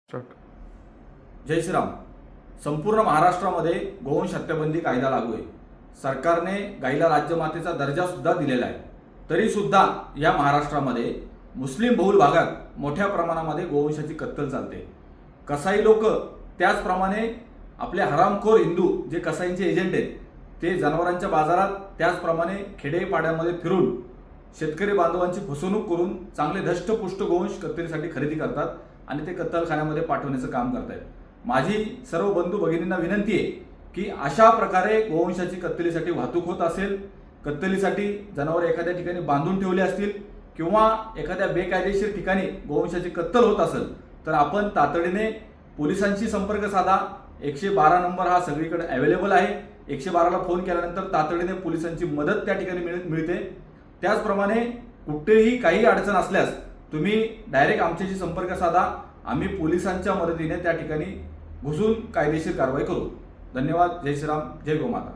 Start. जय श्रीराम. संपूर्ण महाराष्ट्रामध्ये गोवंश हत्याबंदी कायदा लागू आहे. सरकारने गाईला राज्यमातेचा दर्जा सुद्धा दिलेला आहे. तरी सुद्धा या महाराष्ट्रामध्ये मुस्लिम बहुल भागात मोठ्या प्रमाणामध्ये गोवंशाची कत्तल चालते. कसाई लोक त्याचप्रमाणे आपले हरामखोर हिंदू जे कसाईंचे एजंट आहेत ते जनावरांच्या बाजारात त्याचप्रमाणे खेडेपाड्यांमध्ये फिरून शेतकरी बांधवांची फसवणूक करून चांगले धष्टपुष्ट गोवंश कत्तलीसाठी खरेदी करतात आणि ते कत्तलखान्यामध्ये पाठवण्याचं काम करतायत. माझी सर्व बंधू भगिनींना विनंती आहे की अशा प्रकारे गोवंशाची कत्तलीसाठी वाहतूक होत असेल, कत्तलीसाठी जनावर एखाद्या ठिकाणी बांधून ठेवले असतील किंवा एखाद्या बेकायदेशीर ठिकाणी गोवंशाची कत्तल होत असेल तर आपण तातडीने पोलिसांशी संपर्क साधा. 112 नंबर हा सगळीकडे अवेलेबल आहे. 112ला फोन केल्यानंतर तातडीने पोलिसांची मदत त्या ठिकाणी मिळते. त्याचप्रमाणे कुठेही काही अडचण असल्यास तुम्ही डायरेक्ट आमच्याशी संपर्क साधा. आम्ही पोलिसांच्या मदतीने त्या ठिकाणी घुसून कायदेशीर कारवाई करू. धन्यवाद. जय श्रीराम. जय गोमाता.